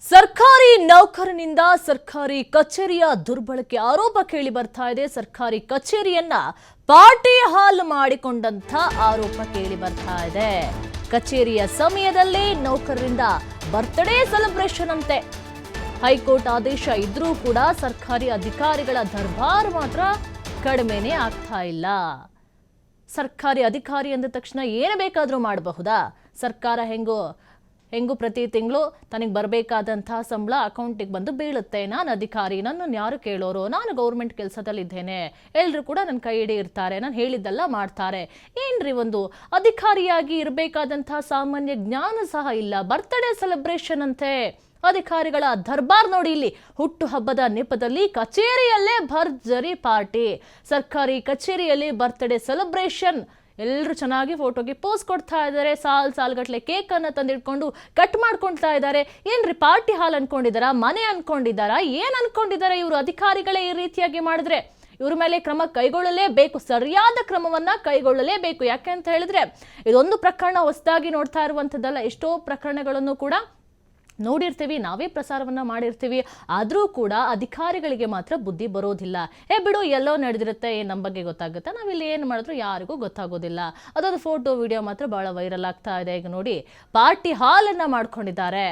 ಸರ್ಕಾರಿ ನೌಕರನಿಂದ ಸರ್ಕಾರಿ ಕಚೇರಿಯ ದುರ್ಬಳಕೆ ಆರೋಪ ಕೇಳಿ ಬರ್ತಾ ಇದೆ. ಸರ್ಕಾರಿ ಕಚೇರಿಯನ್ನ ಪಾರ್ಟಿ ಹಾಲ್ ಮಾಡಿಕೊಂಡಂತ ಆರೋಪ ಕೇಳಿ ಬರ್ತಾ ಇದೆ. ಕಚೇರಿಯ ಸಮಯದಲ್ಲಿ ನೌಕರರಿಂದ ಬರ್ತ್ಡೇ ಸೆಲೆಬ್ರೇಷನ್ ಅಂತೆ. ಹೈಕೋರ್ಟ್ ಆದೇಶ ಇದ್ರೂ ಕೂಡ ಸರ್ಕಾರಿ ಅಧಿಕಾರಿಗಳ ದರ್ಬಾರ್ ಮಾತ್ರ ಕಡಿಮೆನೇ ಆಗ್ತಾ ಇಲ್ಲ. ಸರ್ಕಾರಿ ಅಧಿಕಾರಿ ಅಂದ ತಕ್ಷಣ ಏನು ಬೇಕಾದರೂ ಮಾಡಬಹುದಾ? ಸರ್ಕಾರ ಹೆಂಗು ಪ್ರತಿ ತಿಂಗಳು ತನಗೆ ಬರಬೇಕಾದಂತಹ ಸಂಬಳ ಅಕೌಂಟಿಗೆ ಬಂದು ಬೀಳುತ್ತೆ. ನಾನು ಅಧಿಕಾರಿ, ನನ್ನನ್ನು ಯಾರು ಕೇಳೋರು, ನಾನು ಗೌರ್ಮೆಂಟ್ ಕೆಲಸದಲ್ಲಿದ್ದೇನೆ, ಎಲ್ಲರೂ ಕೂಡ ನನ್ನ ಕೈ ಹಿಡಿ ಇರ್ತಾರೆ, ನಾನು ಹೇಳಿದ್ದೆಲ್ಲ ಮಾಡ್ತಾರೆ. ಏನ್ರಿ ಒಂದು ಅಧಿಕಾರಿಯಾಗಿ ಇರಬೇಕಾದಂತಹ ಸಾಮಾನ್ಯ ಜ್ಞಾನ ಸಹ ಇಲ್ಲ. ಬರ್ತ್ಡೇ ಸೆಲೆಬ್ರೇಷನ್ ಅಂತೆ. ಅಧಿಕಾರಿಗಳ ದರ್ಬಾರ್ ನೋಡಿ. ಇಲ್ಲಿ ಹುಟ್ಟು ಹಬ್ಬದ ನೆಪದಲ್ಲಿ ಕಚೇರಿಯಲ್ಲೇ ಭರ್ಜರಿ ಪಾರ್ಟಿ. ಸರ್ಕಾರಿ ಕಚೇರಿಯಲ್ಲಿ ಬರ್ತ್ಡೇ ಸೆಲೆಬ್ರೇಷನ್. ಎಲ್ಲರೂ ಚೆನ್ನಾಗಿ ಫೋಟೋಗೆ ಪೋಸ್ ಕೊಡ್ತಾ ಇದ್ದಾರೆ. ಸಾಲ್ಗಟ್ಲೆ ಕೇಕ್ ಅನ್ನ ತಂದಿಟ್ಕೊಂಡು ಕಟ್ ಮಾಡ್ಕೊಳ್ತಾ ಇದ್ದಾರೆ. ಏನ್ರಿ ಪಾರ್ಟಿ ಹಾಲ್ ಅನ್ಕೊಂಡಿದಾರ, ಮನೆ ಅನ್ಕೊಂಡಿದಾರ, ಏನ್ ಅನ್ಕೊಂಡಿದಾರ ಇವರು? ಅಧಿಕಾರಿಗಳೇ ಈ ರೀತಿಯಾಗಿ ಮಾಡಿದ್ರೆ ಇವ್ರ ಮೇಲೆ ಕ್ರಮ ಕೈಗೊಳ್ಳಲೇಬೇಕು, ಸರಿಯಾದ ಕ್ರಮವನ್ನ ಕೈಗೊಳ್ಳಲೇಬೇಕು. ಯಾಕೆ ಅಂತ ಹೇಳಿದ್ರೆ ಇದೊಂದು ಪ್ರಕರಣ ಹೊಸದಾಗಿ ನೋಡ್ತಾ ಇರುವಂತದ್ದಲ್ಲ. ಎಷ್ಟೋ ಪ್ರಕರಣಗಳನ್ನು ಕೂಡ ನೋಡಿರ್ತೀವಿ, ನಾವೇ ಪ್ರಸಾರವನ್ನ ಮಾಡಿರ್ತೀವಿ. ಆದರೂ ಕೂಡ ಅಧಿಕಾರಿಗಳಿಗೆ ಮಾತ್ರ ಬುದ್ಧಿ ಬರೋದಿಲ್ಲ. ಬಿಡು, ಎಲ್ಲೋ ನಡೆದಿರುತ್ತೆ, ನಮ್ಮ ಬಗ್ಗೆ ಗೊತ್ತಾಗುತ್ತೆ, ನಾವಿಲ್ಲಿ ಏನು ಮಾಡಿದ್ರು ಯಾರಿಗೂ ಗೊತ್ತಾಗೋದಿಲ್ಲ. ಅದೊಂದು ಫೋಟೋ ವಿಡಿಯೋ ಮಾತ್ರ ಬಹಳ ವೈರಲ್ ಆಗ್ತಾ ಇದೆ. ಈಗ ನೋಡಿ, ಪಾರ್ಟಿ ಹಾಲ್ ಅನ್ನ ಮಾಡ್ಕೊಂಡಿದ್ದಾರೆ.